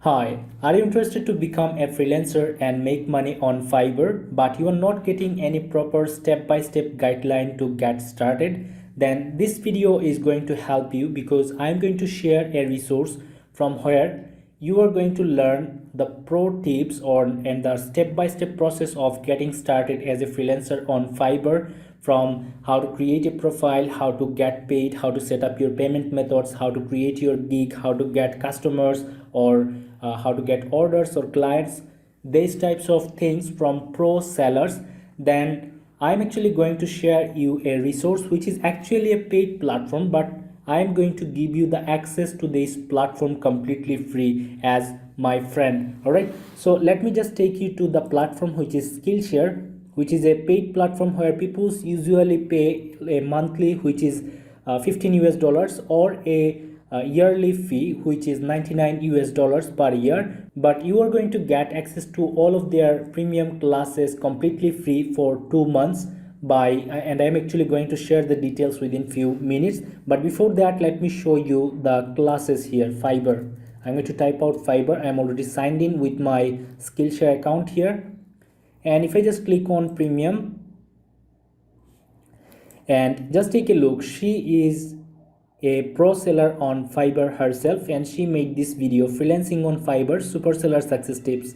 Hi, are you interested to become a freelancer and make money on Fiverr, but you are not getting any proper step-by-step guideline to get started? Then this video is going to help you because I'm going to share a resource from where you are going to learn the pro tips and the step-by-step process of getting started as a freelancer on Fiverr, from how to create a profile, how to get paid, how to set up your payment methods, how to create your gig, how to get customers, or how to get orders or clients, these types of things from pro sellers. Then I'm actually going to share you a resource which is actually a paid platform, but I'm going to give you the access to this platform completely free as my friend. All right, so let me just take you to the platform, which is Skillshare, which is a paid platform where people usually pay a monthly, which is 15 US dollars, or a yearly fee, which is 99 US dollars per year. But you are going to get access to all of their premium classes completely free for 2 months and I'm actually going to share the details within few minutes. But before that, let me show you the classes here. Fiverr, I'm going to type out Fiverr. I'm already signed in with my Skillshare account here, and if I just click on premium and just take a look, she is a pro seller on Fiverr herself, and she made this video, freelancing on Fiverr super seller success tips.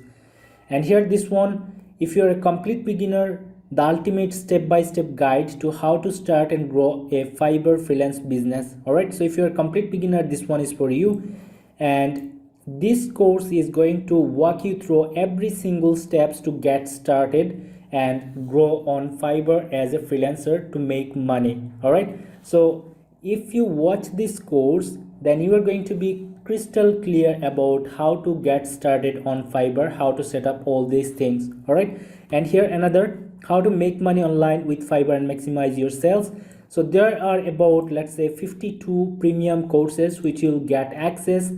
And here, this one, if you're a complete beginner, the ultimate step-by-step guide to how to start and grow a Fiverr freelance business. All right, so if you're a complete beginner, this one is for you. And this course is going to walk you through every single steps to get started and grow on Fiverr as a freelancer to make money. All right, so if you watch this course, then you are going to be crystal clear about how to get started on Fiverr, how to set up all these things. All right, and here another, how to make money online with Fiverr and maximize your sales. So there are about, let's say, 52 premium courses which you'll get access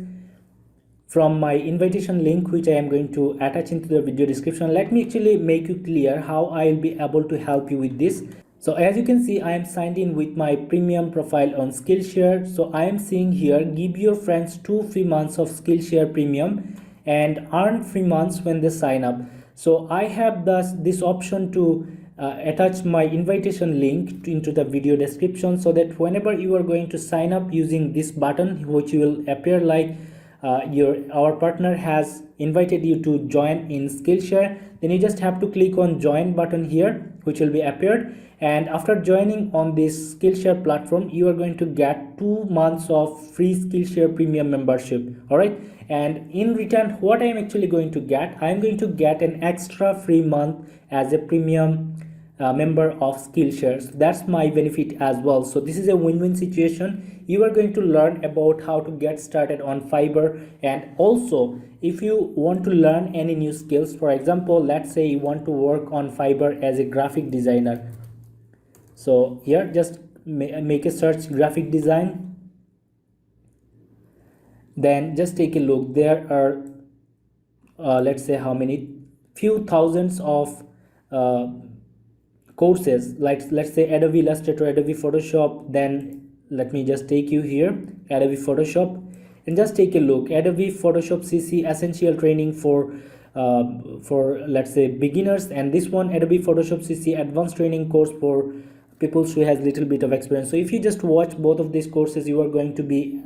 from my invitation link, which I am going to attach into the video description. Let me actually make you clear how I'll be able to help you with this. So as you can see, I am signed in with my premium profile on Skillshare. So I am seeing here, give your friends 2 free months of Skillshare premium and earn free months when they sign up. So I have this option to attach my invitation link into the video description, so that whenever you are going to sign up using this button, which will appear like our partner has invited you to join in Skillshare, then you just have to click on join button here, which will be appeared. And after joining on this Skillshare platform, you are going to get 2 months of free Skillshare premium membership. All right, and in return, what I am actually going to get, I am going to get an extra free month as a premium member of Skillshare. So that's my benefit as well. So this is a win-win situation. You are going to learn about how to get started on Fiverr, and also if you want to learn any new skills, for example, let's say you want to work on Fiverr as a graphic designer. So here, just make a search graphic design, then just take a look. There are let's say how many, few thousands of courses, like let's say Adobe Illustrator, Adobe Photoshop. Then let me just take you here, Adobe Photoshop, and just take a look. Adobe Photoshop CC essential training for let's say beginners, and this one, Adobe Photoshop CC advanced training course for people who has little bit of experience. So if you just watch both of these courses, you are going to be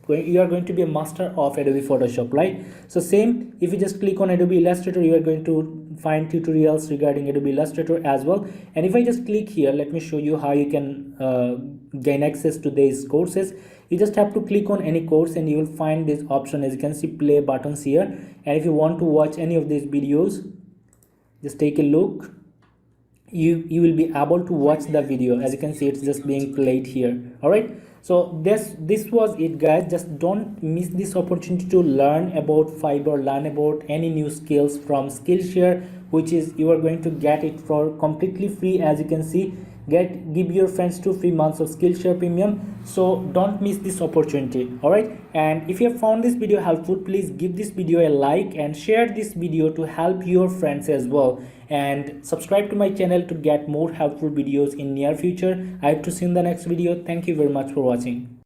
a master of Adobe Photoshop, right? So same, if you just click on Adobe Illustrator, you are going to find tutorials regarding Adobe Illustrator as well. And if I just click here, let me show you how you can gain access to these courses. You just have to click on any course and you will find this option, as you can see, play buttons here. And if you want to watch any of these videos, just take a look. You will be able to watch the video. As you can see, it's just being played here. All right, so this was it, guys. Just don't miss this opportunity to learn about Fiverr, learn about any new skills from Skillshare, which is, you are going to get it for completely free. As you can see, give your friends 2 free months of Skillshare premium. So don't miss this opportunity. All right, and if you have found this video helpful, please give this video a like and share this video to help your friends as well, and subscribe to my channel to get more helpful videos in near future. I hope to see you in the next video. Thank you very much for watching.